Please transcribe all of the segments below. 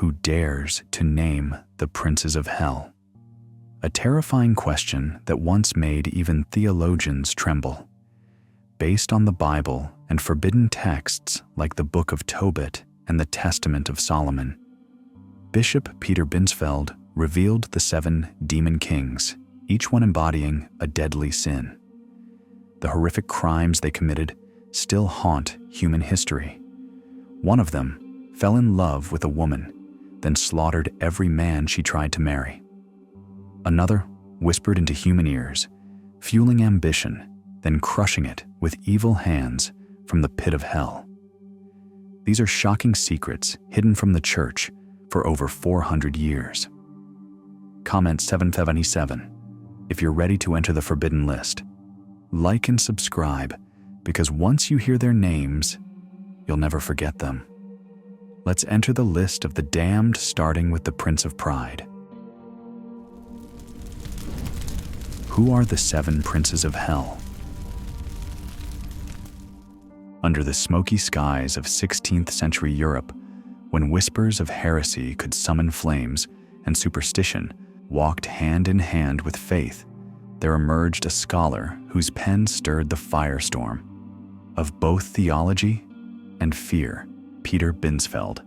who dares to name the princes of hell? A terrifying question that once made even theologians tremble. Based on the Bible and forbidden texts like the Book of Tobit and the Testament of Solomon, Bishop Peter Binsfeld revealed the 7 demon kings, each one embodying a deadly sin. The horrific crimes they committed still haunt human history. One of them fell in love with a woman, then slaughtered every man she tried to marry. Another whispered into human ears, fueling ambition, then crushing it with evil hands from the pit of hell. These are shocking secrets hidden from the church for over 400 years. Comment 777 if you're ready to enter the forbidden list. Like and subscribe, because once you hear their names, you'll never forget them. Let's enter the list of the damned, starting with the Prince of Pride. Who are the 7 princes of hell? Under the smoky skies of 16th century Europe, when whispers of heresy could summon flames and superstition walked hand in hand with faith, there emerged a scholar whose pen stirred the firestorm of both theology and fear, Peter Binsfeld.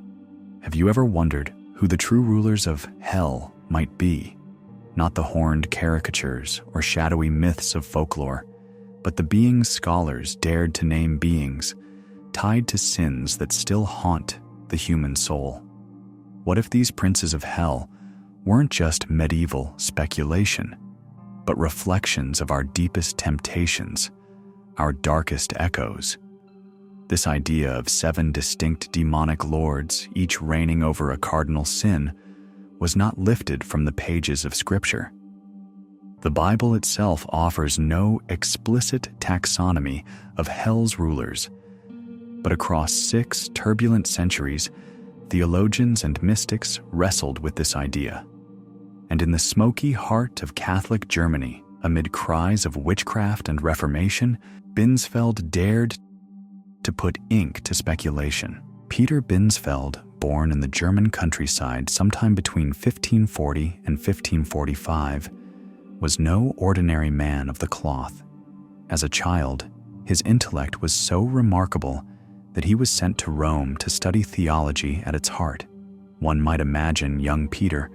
Have you ever wondered who the true rulers of hell might be? Not the horned caricatures or shadowy myths of folklore, but the beings scholars dared to name, beings tied to sins that still haunt the human soul. What if these princes of hell weren't just medieval speculation, but reflections of our deepest temptations, our darkest echoes? This idea of 7 distinct demonic lords, each reigning over a cardinal sin, was not lifted from the pages of Scripture. The Bible itself offers no explicit taxonomy of hell's rulers, but across 6 turbulent centuries, theologians and mystics wrestled with this idea. And in the smoky heart of Catholic Germany, amid cries of witchcraft and Reformation, Binsfeld dared to put ink to speculation. Peter Binsfeld, born in the German countryside sometime between 1540 and 1545, was no ordinary man of the cloth. As a child, his intellect was so remarkable that he was sent to Rome to study theology at its heart. One might imagine young Peter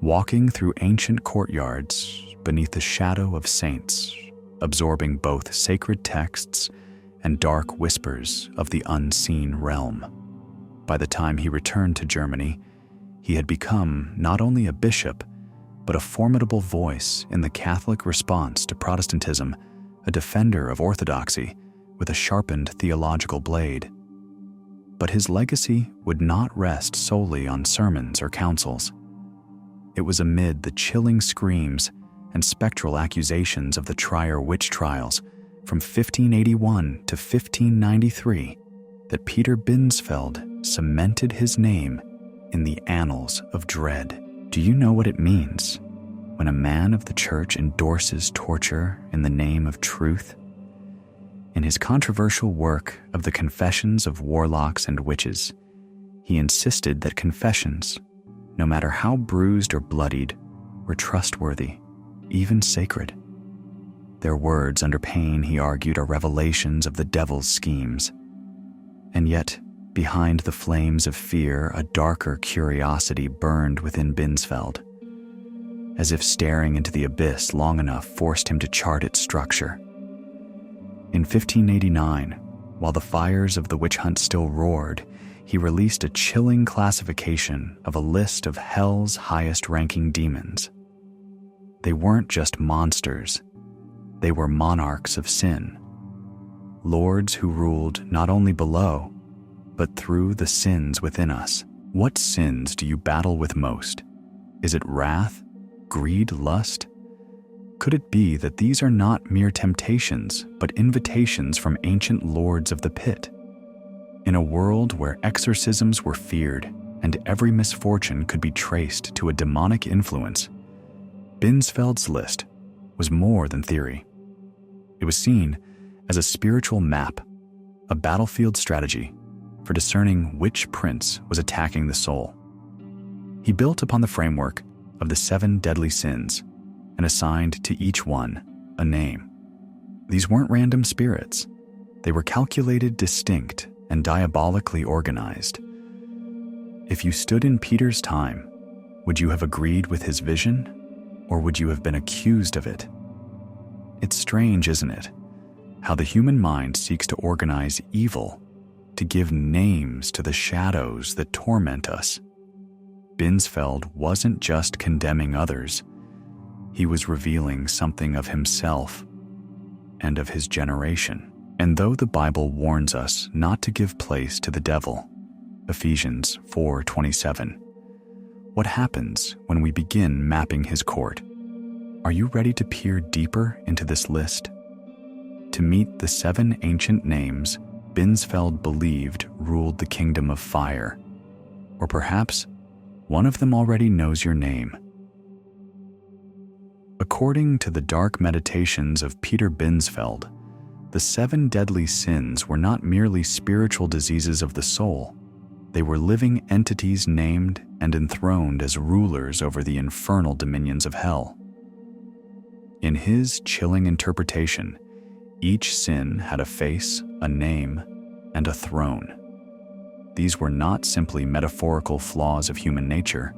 walking through ancient courtyards beneath the shadow of saints, absorbing both sacred texts and dark whispers of the unseen realm. By the time he returned to Germany, he had become not only a bishop, but a formidable voice in the Catholic response to Protestantism, a defender of orthodoxy with a sharpened theological blade. But his legacy would not rest solely on sermons or councils. It was amid the chilling screams and spectral accusations of the Trier witch trials from 1581 to 1593 that Peter Binsfeld cemented his name in the annals of dread. Do you know what it means when a man of the church endorses torture in the name of truth? In his controversial work of the Confessions of Warlocks and Witches, he insisted that confessions, no matter how bruised or bloodied, were trustworthy, even sacred. Their words under pain, he argued, are revelations of the devil's schemes. And yet, behind the flames of fear, a darker curiosity burned within Binsfeld, as if staring into the abyss long enough forced him to chart its structure. In 1589, while the fires of the witch hunt still roared, he released a chilling classification of a list of hell's highest-ranking demons. They weren't just monsters. They were monarchs of sin, lords who ruled not only below, but through the sins within us. What sins do you battle with most? Is it wrath, greed, lust? Could it be that these are not mere temptations, but invitations from ancient lords of the pit? In a world where exorcisms were feared and every misfortune could be traced to a demonic influence, Binsfeld's list was more than theory. It was seen as a spiritual map, a battlefield strategy for discerning which prince was attacking the soul. He built upon the framework of the 7 deadly sins and assigned to each one a name. These weren't random spirits. They were calculated, distinct, and diabolically organized. If you stood in Peter's time, would you have agreed with his vision, or would you have been accused of it? It's strange, isn't it, how the human mind seeks to organize evil, to give names to the shadows that torment us. Binsfeld wasn't just condemning others, he was revealing something of himself and of his generation. And though the Bible warns us not to give place to the devil, Ephesians 4:27, what happens when we begin mapping his court? Are you ready to peer deeper into this list? To meet the 7 ancient names Binsfeld believed ruled the kingdom of fire. Or perhaps one of them already knows your name. According to the dark meditations of Peter Binsfeld, the 7 deadly sins were not merely spiritual diseases of the soul. They were living entities named and enthroned as rulers over the infernal dominions of hell. In his chilling interpretation, each sin had a face, a name, and a throne. These were not simply metaphorical flaws of human nature,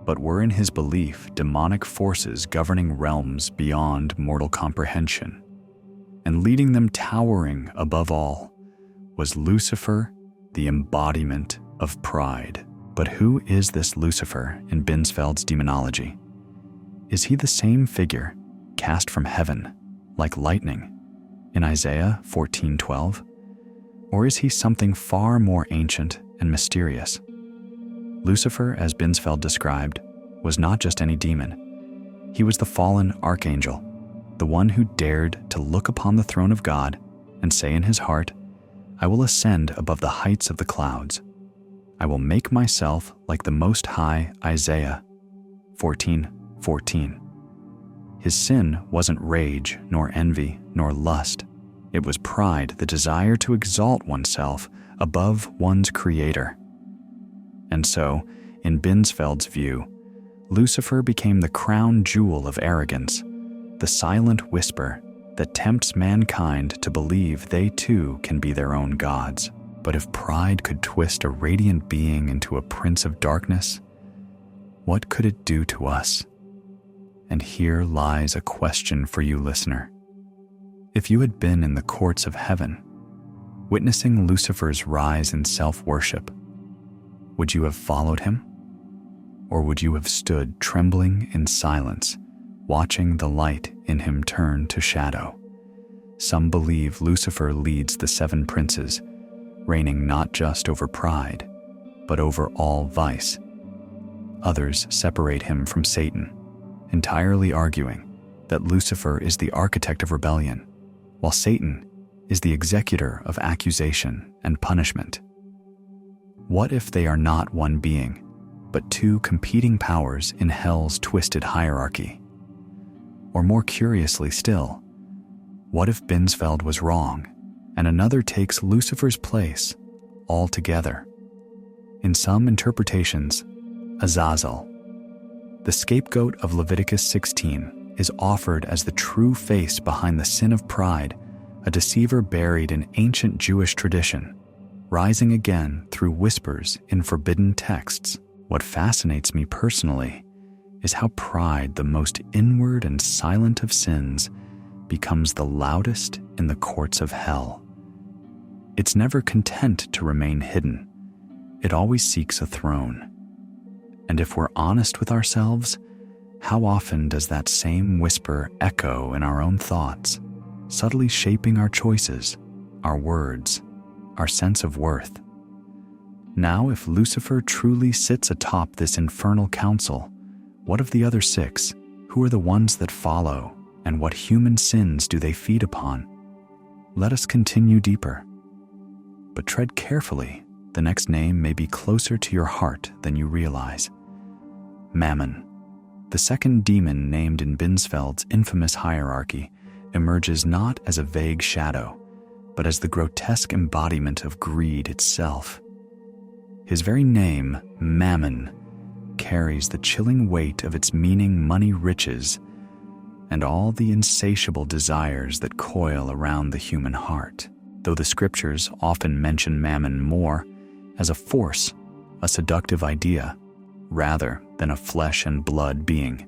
but were in his belief demonic forces governing realms beyond mortal comprehension. And leading them towering above all was Lucifer, the embodiment of pride. But who is this Lucifer in Binsfeld's demonology? Is he the same figure cast from heaven like lightning in Isaiah 14:12? Or is he something far more ancient and mysterious? Lucifer, as Binsfeld described, was not just any demon. He was the fallen archangel, the one who dared to look upon the throne of God and say in his heart, "I will ascend above the heights of the clouds. I will make myself like the Most High." Isaiah 14:14. His sin wasn't rage, nor envy, nor lust. It was pride, the desire to exalt oneself above one's creator. And so, in Binsfeld's view, Lucifer became the crown jewel of arrogance, the silent whisper that tempts mankind to believe they too can be their own gods. But if pride could twist a radiant being into a prince of darkness, what could it do to us? And here lies a question for you, listener. If you had been in the courts of heaven, witnessing Lucifer's rise in self-worship, would you have followed him? Or would you have stood trembling in silence, watching the light in him turn to shadow? Some believe Lucifer leads the 7 princes, reigning not just over pride, but over all vice. Others separate him from Satan, entirely arguing that Lucifer is the architect of rebellion, while Satan is the executor of accusation and punishment. What if they are not one being, but 2 competing powers in hell's twisted hierarchy? Or more curiously still, what if Binsfeld was wrong and another takes Lucifer's place altogether? In some interpretations, Azazel, the scapegoat of Leviticus 16, is offered as the true face behind the sin of pride, a deceiver buried in ancient Jewish tradition, rising again through whispers in forbidden texts. What fascinates me personally is how pride, the most inward and silent of sins, becomes the loudest in the courts of hell. It's never content to remain hidden. It always seeks a throne. And if we're honest with ourselves, how often does that same whisper echo in our own thoughts, subtly shaping our choices, our words, our sense of worth? Now, if Lucifer truly sits atop this infernal council, what of the other 6? Who are the ones that follow, and what human sins do they feed upon? Let us continue deeper. But tread carefully. The next name may be closer to your heart than you realize. Mammon, the second demon named in Binsfeld's infamous hierarchy, emerges not as a vague shadow, but as the grotesque embodiment of greed itself. His very name, Mammon, carries the chilling weight of its meaning, money, riches, and all the insatiable desires that coil around the human heart. Though the scriptures often mention mammon more as a force, a seductive idea, rather than a flesh and blood being,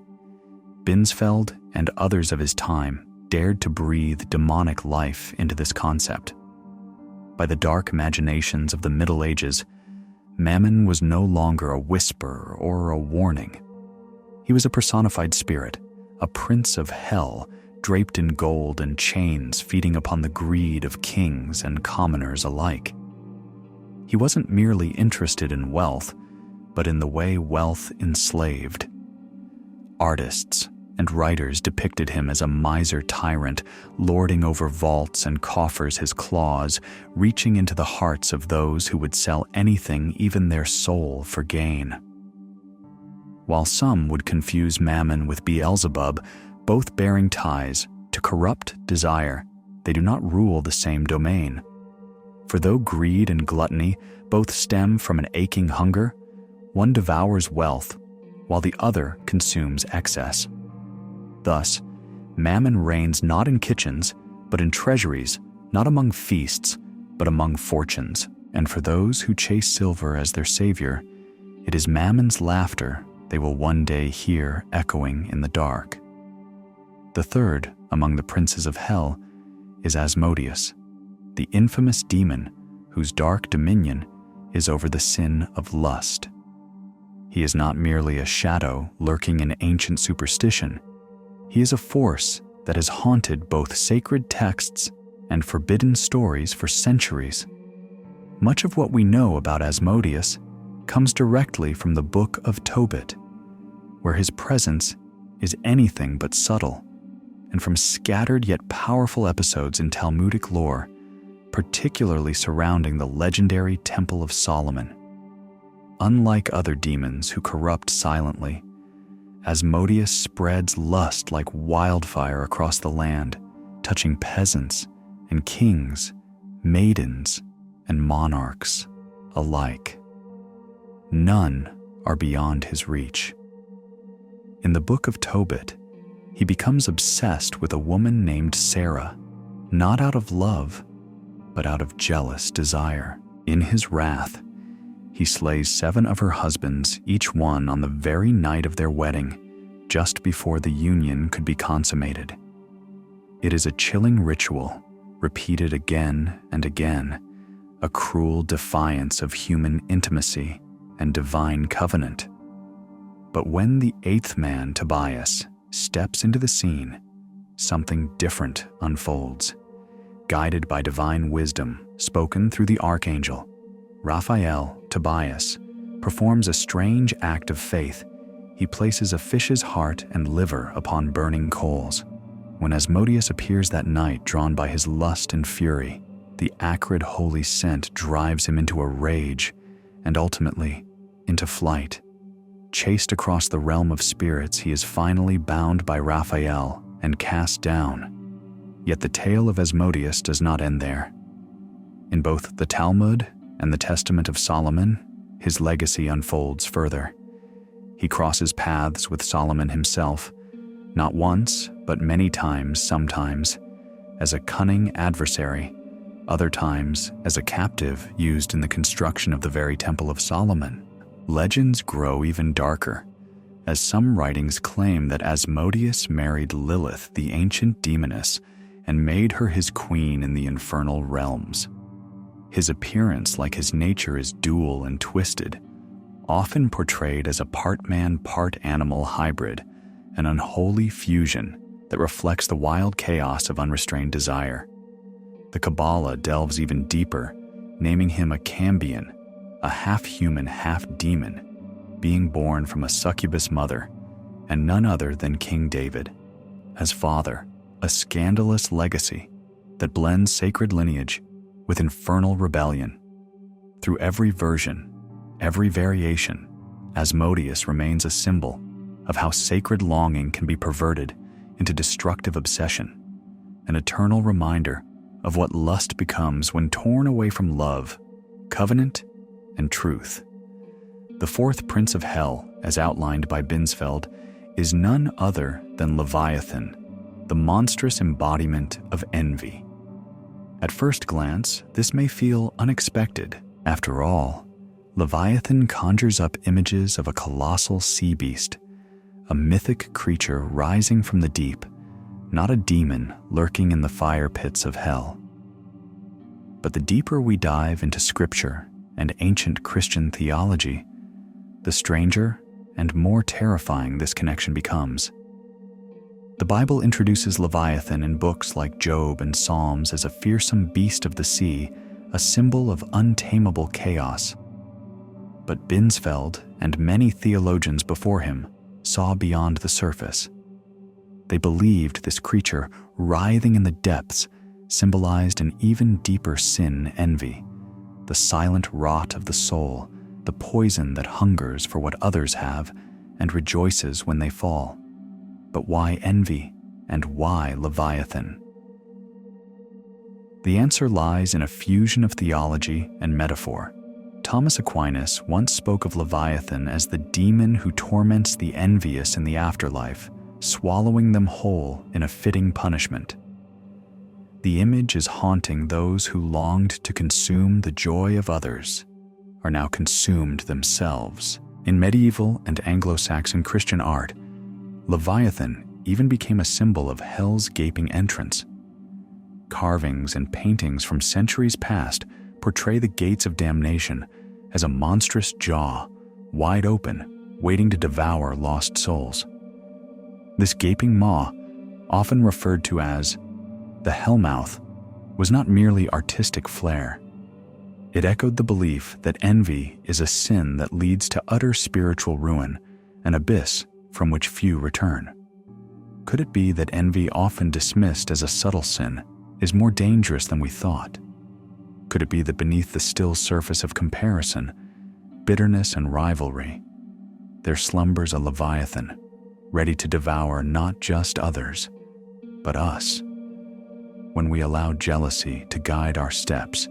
Binsfeld and others of his time dared to breathe demonic life into this concept. By the dark imaginations of the Middle Ages, Mammon was no longer a whisper or a warning. He was a personified spirit, a prince of hell, draped in gold and chains, feeding upon the greed of kings and commoners alike. He wasn't merely interested in wealth, but in the way wealth enslaved. Artists and writers depicted him as a miser tyrant, lording over vaults and coffers his claws, reaching into the hearts of those who would sell anything, even their soul, for gain. While some would confuse Mammon with Beelzebub, both bearing ties to corrupt desire, they do not rule the same domain. For though greed and gluttony both stem from an aching hunger, one devours wealth, while the other consumes excess. Thus, Mammon reigns not in kitchens, but in treasuries, not among feasts, but among fortunes. And for those who chase silver as their savior, it is Mammon's laughter they will one day hear echoing in the dark. The third among the princes of hell is Asmodeus, the infamous demon whose dark dominion is over the sin of lust. He is not merely a shadow lurking in ancient superstition. He is a force that has haunted both sacred texts and forbidden stories for centuries. Much of what we know about Asmodeus comes directly from the Book of Tobit, where his presence is anything but subtle, and from scattered yet powerful episodes in Talmudic lore, particularly surrounding the legendary Temple of Solomon. Unlike other demons who corrupt silently, Asmodeus spreads lust like wildfire across the land, touching peasants and kings, maidens and monarchs alike. None are beyond his reach. In the Book of Tobit, he becomes obsessed with a woman named Sarah, not out of love, but out of jealous desire. In his wrath, he slays 7 of her husbands, each one on the very night of their wedding, just before the union could be consummated. It is a chilling ritual, repeated again and again, a cruel defiance of human intimacy and divine covenant. But when the 8th man, Tobias, steps into the scene, something different unfolds. Guided by divine wisdom spoken through the archangel, Raphael, Tobias, performs a strange act of faith. He places a fish's heart and liver upon burning coals. When Asmodeus appears that night, drawn by his lust and fury, the acrid holy scent drives him into a rage and ultimately into flight. Chased across the realm of spirits, he is finally bound by Raphael and cast down. Yet the tale of Asmodeus does not end there. In both the Talmud and the Testament of Solomon, his legacy unfolds further. He crosses paths with Solomon himself, not once, but many times, sometimes as a cunning adversary, other times as a captive used in the construction of the very Temple of Solomon. Legends grow even darker, as some writings claim that Asmodeus married Lilith, the ancient demoness, and made her his queen in the infernal realms. His appearance, like his nature, is dual and twisted, often portrayed as a part-man, part-animal hybrid, an unholy fusion that reflects the wild chaos of unrestrained desire. The Kabbalah delves even deeper, naming him a Cambion, a half-human, half-demon, being born from a succubus mother, and none other than King David. As father, a scandalous legacy that blends sacred lineage with infernal rebellion. Through every version, every variation, Asmodeus remains a symbol of how sacred longing can be perverted into destructive obsession, an eternal reminder of what lust becomes when torn away from love, covenant, and truth. The fourth prince of hell, as outlined by Binsfeld, is none other than Leviathan, the monstrous embodiment of envy. At first glance, this may feel unexpected. After all, Leviathan conjures up images of a colossal sea beast, a mythic creature rising from the deep, not a demon lurking in the fire pits of hell. But the deeper we dive into scripture and ancient Christian theology, the stranger and more terrifying this connection becomes. The Bible introduces Leviathan in books like Job and Psalms as a fearsome beast of the sea, a symbol of untamable chaos. But Binsfeld and many theologians before him saw beyond the surface. They believed this creature, writhing in the depths, symbolized an even deeper sin, envy, the silent rot of the soul, the poison that hungers for what others have and rejoices when they fall. But why envy, and why Leviathan? The answer lies in a fusion of theology and metaphor. Thomas Aquinas once spoke of Leviathan as the demon who torments the envious in the afterlife, swallowing them whole in a fitting punishment. The image is haunting those who longed to consume the joy of others, are now consumed themselves. In medieval and Anglo-Saxon Christian art, Leviathan even became a symbol of hell's gaping entrance. Carvings and paintings from centuries past portray the gates of damnation as a monstrous jaw, wide open, waiting to devour lost souls. This gaping maw, often referred to as the hellmouth, was not merely artistic flair. It echoed the belief that envy is a sin that leads to utter spiritual ruin, an abyss from which few return. Could it be that envy, often dismissed as a subtle sin, is more dangerous than we thought? Could it be that beneath the still surface of comparison, bitterness and rivalry, there slumbers a Leviathan, ready to devour not just others, but us? When we allow jealousy to guide our steps,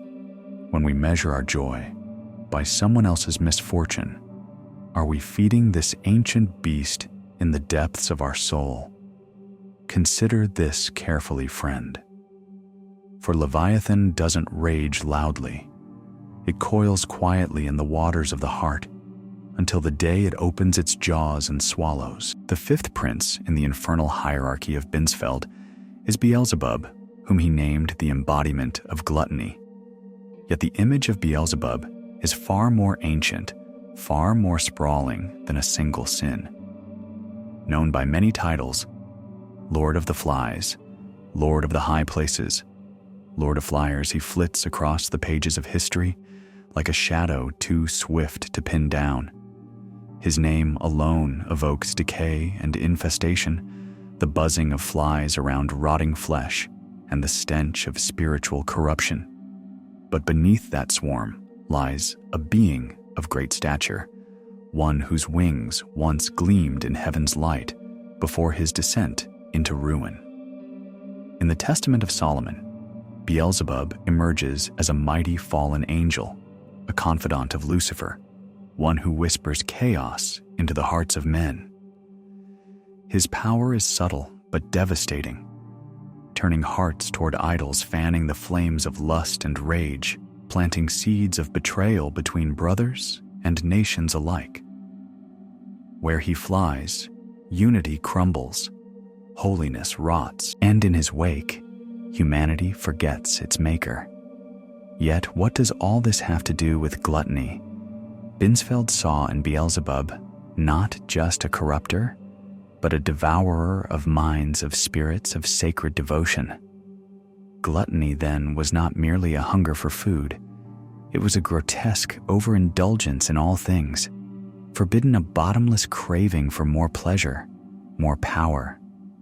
when we measure our joy by someone else's misfortune, are we feeding this ancient beast in the depths of our soul? Consider this carefully, friend. For Leviathan doesn't rage loudly. It coils quietly in the waters of the heart until the day it opens its jaws and swallows. The fifth prince in the infernal hierarchy of Binsfeld is Beelzebub, whom he named the embodiment of gluttony. Yet the image of Beelzebub is far more ancient, far more sprawling than a single sin. Known by many titles, Lord of the Flies, Lord of the High Places, Lord of Flyers, he flits across the pages of history like a shadow too swift to pin down. His name alone evokes decay and infestation, the buzzing of flies around rotting flesh, and the stench of spiritual corruption. But beneath that swarm lies a being of great stature, one whose wings once gleamed in heaven's light before his descent into ruin. In the Testament of Solomon, Beelzebub emerges as a mighty fallen angel, a confidant of Lucifer, one who whispers chaos into the hearts of men. His power is subtle but devastating, turning hearts toward idols, fanning the flames of lust and rage, planting seeds of betrayal between brothers and nations alike. Where he flies, unity crumbles, holiness rots, and in his wake, humanity forgets its maker. Yet what does all this have to do with gluttony? Binsfeld saw in Beelzebub not just a corrupter, but a devourer of minds, of spirits, of sacred devotion. Gluttony, then, was not merely a hunger for food. It was a grotesque overindulgence in all things, forbidden a bottomless craving for more pleasure, more power,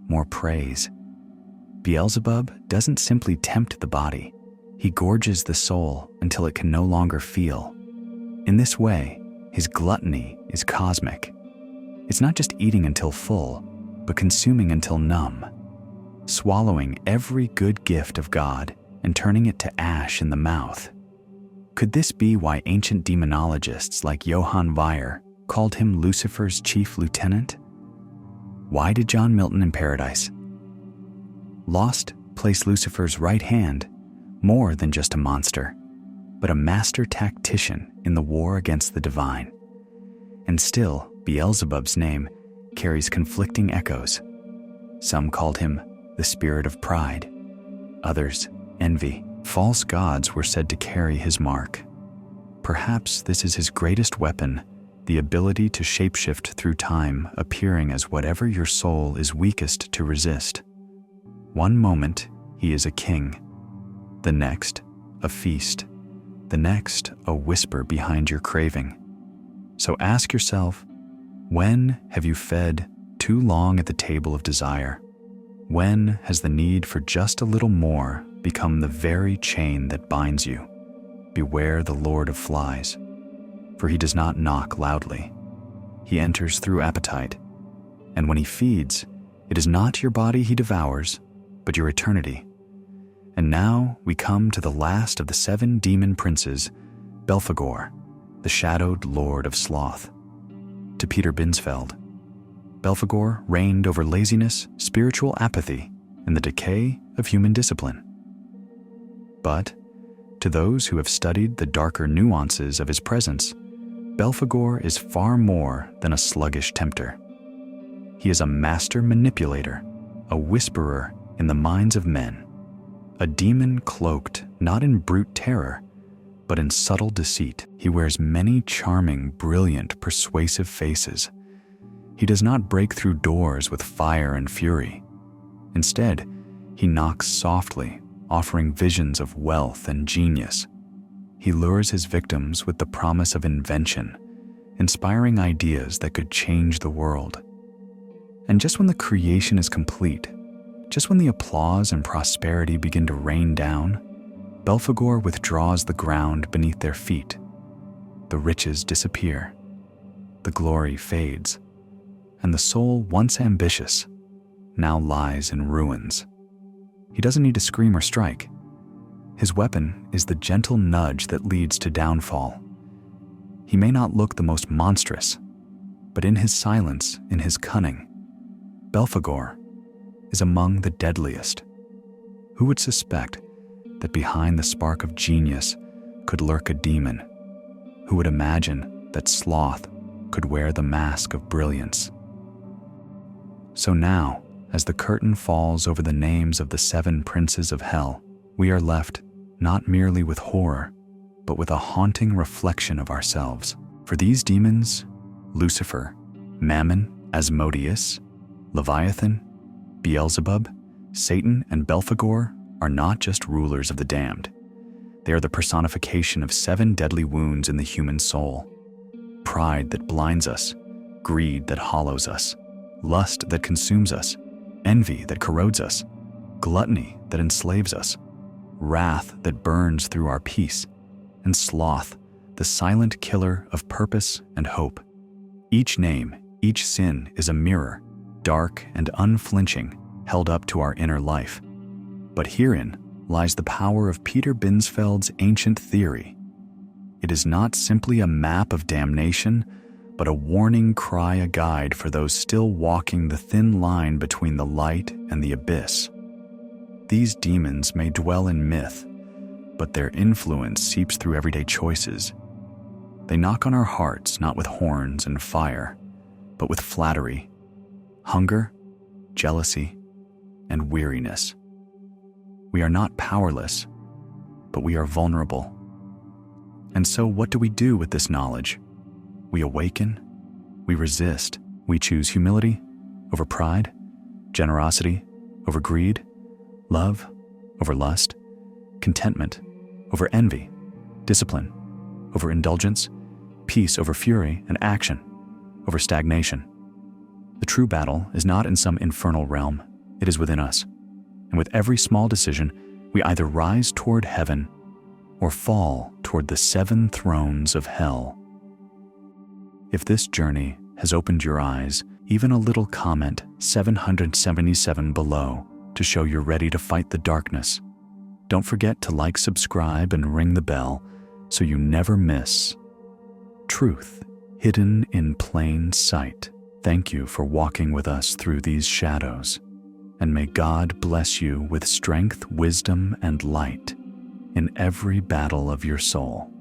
more praise. Beelzebub doesn't simply tempt the body, he gorges the soul until it can no longer feel. In this way, his gluttony is cosmic. It's not just eating until full, but consuming until numb, swallowing every good gift of God and turning it to ash in the mouth. Could this be why ancient demonologists like Johann Weyer called him Lucifer's chief lieutenant? Why did John Milton in Paradise Lost place Lucifer's right hand more than just a monster, but a master tactician in the war against the divine? And still, Beelzebub's name carries conflicting echoes. Some called him the spirit of pride, others envy. False gods were said to carry his mark. Perhaps this is his greatest weapon, the ability to shapeshift through time, appearing as whatever your soul is weakest to resist. One moment, he is a king. The next, a feast. The next, a whisper behind your craving. So ask yourself, when have you fed too long at the table of desire? When has the need for just a little more become the very chain that binds you? Beware the Lord of flies, for he does not knock loudly. He enters through appetite, and when he feeds, it is not your body he devours, but your eternity. And now we come to the last of the 7 demon princes, Belphegor, the shadowed lord of sloth. To Peter Binsfeld, Belphegor reigned over laziness, spiritual apathy, and the decay of human discipline. But to those who have studied the darker nuances of his presence, Belphegor is far more than a sluggish tempter. He is a master manipulator, a whisperer in the minds of men, a demon cloaked not in brute terror, but in subtle deceit. He wears many charming, brilliant, persuasive faces. He does not break through doors with fire and fury. Instead, he knocks softly, offering visions of wealth and genius. He lures his victims with the promise of invention, inspiring ideas that could change the world. And just when the creation is complete, just when the applause and prosperity begin to rain down, Belphegor withdraws the ground beneath their feet. The riches disappear, the glory fades, and the soul once ambitious now lies in ruins. He doesn't need to scream or strike. His weapon is the gentle nudge that leads to downfall. He may not look the most monstrous, but in his silence, in his cunning, Belphegor is among the deadliest. Who would suspect that behind the spark of genius could lurk a demon? Who would imagine that sloth could wear the mask of brilliance? So now, as the curtain falls over the names of the 7 princes of hell, we are left not merely with horror, but with a haunting reflection of ourselves. For these demons, Lucifer, Mammon, Asmodeus, Leviathan, Beelzebub, Satan, and Belphegor are not just rulers of the damned. They are the personification of 7 deadly wounds in the human soul: pride that blinds us, greed that hollows us, lust that consumes us, envy that corrodes us, gluttony that enslaves us, wrath that burns through our peace, and sloth, the silent killer of purpose and hope. Each name, each sin is a mirror, dark and unflinching, held up to our inner life. But herein lies the power of Peter Binsfeld's ancient theory. It is not simply a map of damnation, but a warning cry, a guide for those still walking the thin line between the light and the abyss. These demons may dwell in myth, but their influence seeps through everyday choices. They knock on our hearts not with horns and fire, but with flattery, hunger, jealousy, and weariness. We are not powerless, but we are vulnerable. And so what do we do with this knowledge? We awaken, we resist, we choose humility over pride, generosity over greed, love over lust, contentment over envy, discipline over indulgence, peace over fury, and action over stagnation. The true battle is not in some infernal realm, it is within us. And with every small decision, we either rise toward heaven or fall toward the 7 thrones of hell. If this journey has opened your eyes, even a little comment 777 below to show you're ready to fight the darkness. Don't forget to like, subscribe, and ring the bell so you never miss truth hidden in plain sight. Thank you for walking with us through these shadows, and may God bless you with strength, wisdom, and light in every battle of your soul.